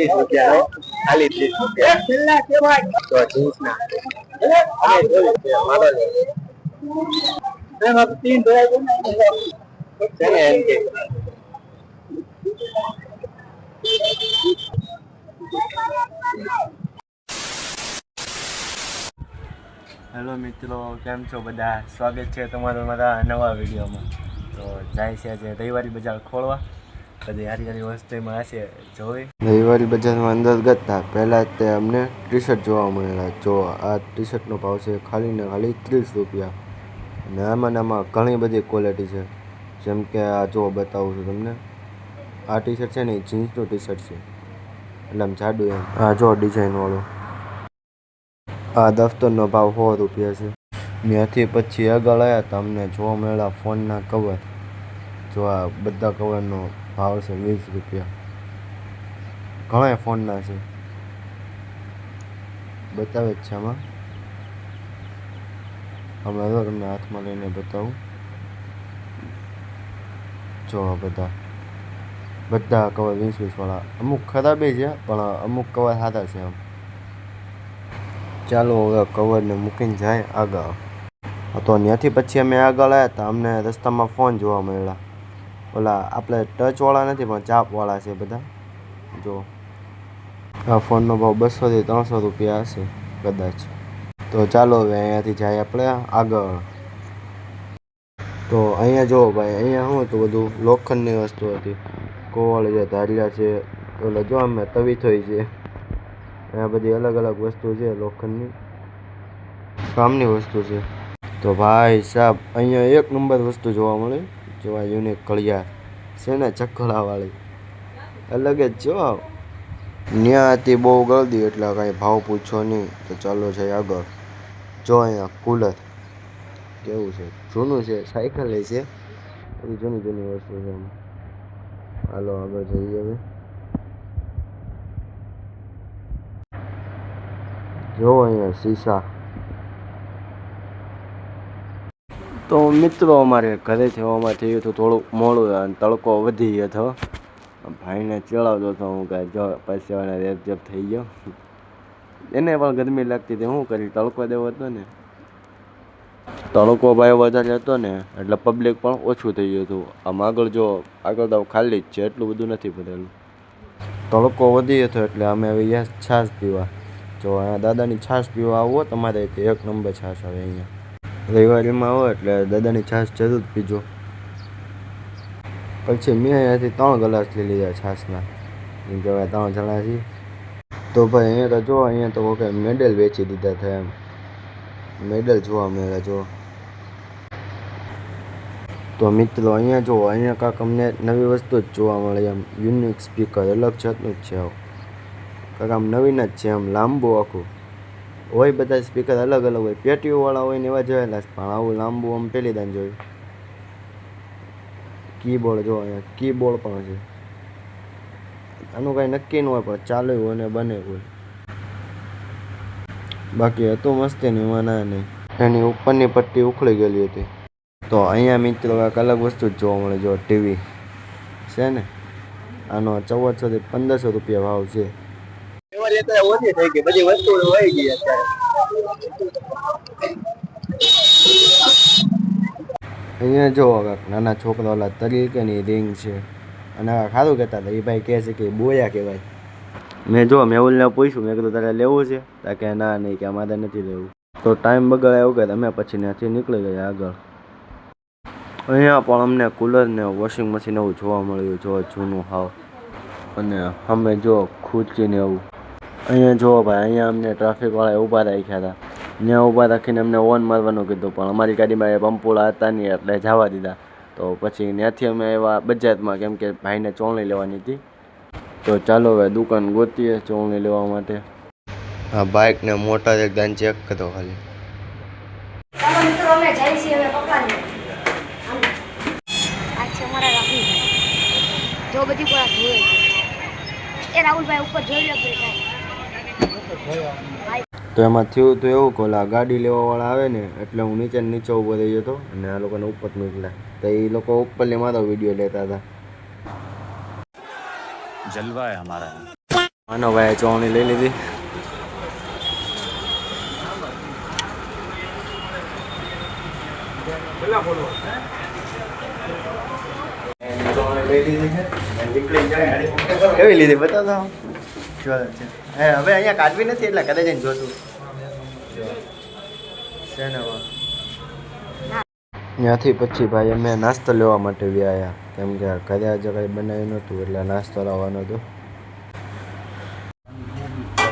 રૂપિયા ખાલી 30 રૂપિયા તો જીન્સ ના હેલો મિત્રો, કેમ છો બધા? સ્વાગત છે તમારું મારા નવા વિડીયોમાં. તો જાય છે આજે રવિવારી બજાર ખોલવા, બધી હારી હારી વસ્તુ એમાં હશે જોઈ. રવિવારી બજારમાં અંદર ગયા પહેલાં તે અમને ટી શર્ટ જોવા મળેલા. જો આ ટી શર્ટનો ભાવ છે ખાલી ને ખાલી 30 રૂપિયા. અને આમાં ઘણી બધી ક્વોલિટી છે, જેમ કે આ જો બતાવું છું તમને. આ ટી શર્ટ છે ને એ જીન્સનું ટી શર્ટ છે, એટલે આમ જાડું એમ. આ જો ડિઝાઇનવાળું. આ દફતરનો ભાવ 100 રૂપિયા છે. ત્યાંથી પછી આગળ આવ્યા તો અમને જોવા મળેલા ફોનના કવર. જો આ બધા કવરનો ભાવ છે 20 રૂપિયા. ઘણા ફોનના છે, બતાવે જ છે આમાં. હમણાં તો તમને હાથમાં લઈને બતાવું. જો બધા કવર 20 વાળા. અમુક ખરાબ છે પણ અમુક કવર સારા છે આમ. ચાલો હવે કવરને મૂકીને જાય આગળ. તો ત્યાંથી પછી અમે આગળ આવ્યા હતા. અમને રસ્તામાં ફોન જોવા મળેલા. ઓલા આપણે ટચવાળા નથી પણ ચાપવાળા છે બધા. જો આ ફોનનો ભાવ 200 થી 300 રૂપિયા હશે કદાચ. તો ચાલો હવે અહીંયાથી જાય આપણે આગળ. તો અહીંયા જો ભાઈ, અહીંયા શું હતું, બધું લોખંડની વસ્તુ હતી. કોળ છે, ધારિયા છે, ઓલા જો અમે તવીથોઈ છે. અહીંયા બધી અલગ અલગ વસ્તુ છે, લોખંડની કામની વસ્તુ છે. તો ભાઈ સાહેબ, અહીંયા એક નંબર વસ્તુ જોવા મળે. જોવા યુનિક ઘડિયાળ છે ને, ચકલાવાળી અલગ જ જો. ત્યાં હતી બહુ ગળદી એટલે કાંઈ ભાવ પૂછો નહીં. તો ચાલો છે આગળ. જો અહીંયા કુલર કેવું છે, જૂનું છે, સાયકલ છે, બધી જૂની વસ્તુ છે એમાં. હાલો આગળ જઈએ હવે. જો અહીંયા શીશા. તો મિત્રો, અમારે ઘરેથી આવવામાં થયું હતું થોડુંક મોડું અને તડકો વધી ગયો હતો. ભાઈને ચડાવતો હતો હું, કાંઈ જો પૈસાવાળા રેપઝેપ થઈ ગયો. એને પણ ગરમી લાગતી હતી, શું કરી, તડકો દેવો હતો ને. તડકો ભાઈ વધારે હતો ને એટલે પબ્લિક પણ ઓછું થઈ ગયું હતું. આમ આગળ જો, આગળ તો ખાલી જ છે, એટલું બધું નથી ભરેલું. તડકો વધી હતો એટલે અમે આવી છાશ પીવા. જો અહીંયા દાદાની છાશ પીવા આવો તમારે, એક નંબર છાશ આવે અહીંયા. રવિવારીમાં આવો એટલે દાદાની છાશ જરૂર પીજો. પછી મેં અહીંયાથી 3 ગ્લાસ લઈ લીધા છાશના, એમ કહેવાય 3 જણા છીએ. તો ભાઈ અહીંયા તો જો, અહીંયા તો કંઈ મેડલ વેચી દીધા હતા એમ. મેડલ જોવા મળે જો. તો મિત્રો અહીંયા જો, અહીંયા કાંક અમને નવી વસ્તુ જ જોવા મળે એમ. યુનિક સ્પીકર, અલગ જાતનું જ છે આવું. કાંક આમ નવીન જ છે આમ, લાંબુ આખું હોય. બધા સ્પીકર અલગ અલગ હોય, પેટીઓવાળા હોય ને એવા જોયેલા, પણ આવું લાંબુ આમ પહેલી દાન જોયું. કીબોર્ડ જો, અહીંયા કીબોર્ડ પણ છે. આનું કાંઈ નક્કી ન હોય પણ ચાલુ હોય ને બને હોય. બાકી હતું મસ્તી નહીં, એમાં ના નહીં. એની ઉપરની પટ્ટી ઉખડી ગયેલી હતી. તો અહીંયા મિત્રો કાંઈક અલગ વસ્તુ જ જોવા મળે. જો ટીવી છે ને, આનો 1400 થી 1500 રૂપિયા ભાવ છે. ઓછી થઈ ગઈ, બધી વસ્તુ હોય ગઈ અત્યારે. અહીંયા જો નાના છોકરા ઓલા તરીકેની રિંગ છે, અને સારું કહેતા હતા. એ ભાઈ કહે છે કે બોયા કહેવાય. મેં મેહુલને પૂછ્યું, મેં કીધું તારે લેવું છે? તા કે ના નહીં, કે અમારે નથી લેવું. તો ટાઈમ બગાડે એવું કે અમે પછી ત્યાંથી નીકળી ગયા આગળ. અહીંયા પણ અમને કુલર ને વોશિંગ મશીન એવું જોવા મળ્યું, જો જૂનું હાવ. અને અમે જો ખુરચી ને એવું. અહીંયા જો ભાઈ, અહીંયા અમને ટ્રાફિકવાળા ઊભા રાખ્યા હતા. ત્યાં ઊભા રાખીને અમને ઓન મારવાનું કીધું, પણ અમારી ગાડીમાં એ પંપોળા હતા નહીં એટલે જવા દીધા. તો પછી ત્યાંથી અમે આવ્યા બજારમાં, કેમ કે ભાઈને ચોળણી લેવાની હતી. તો ચાલો હવે દુકાન ગોતીએ ચોળણી લેવા માટે. હા, બાઇક ને મોટર એકદમ ચેક કરો ખાલી. જો બધી કોઈ જોવે એ રાહુલભાઈ ઉપર જોઈ લો. તો એમાં થયું તો એવું કે ઓલા ગાડી લેવાવાળા આવે ને એટલે હું નીચે ઊભો રહી ગયો હતો અને આ લોકોને ઉપર મોકલ્યા. તો એ લોકો ઉપરથી મારો વિડીયો લેતા હતા. જલવા હે હમારા. માનો ભાઈ ચોવણી લઈ લીધી. કેવી લીધી બતાવો. હવે અહીંયા કાઢવી નથી એટલે કદાચ જઈને જોતું છે ને. ત્યાંથી પછી ભાઈ અમે નાસ્તો લેવા માટે આવ્યા, કેમ કે ઘરે આજે કંઈ બનાવ્યું નહોતું એટલે નાસ્તો લાવવાનો હતો.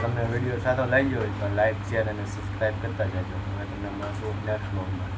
તમને વિડીયો સારો લાગ્યો હોય તો લાઈક શેર અને સબસ્ક્રાઈબ કરતા જજો. તમને મળશું નેક્સ્ટ વ્લોગમાં.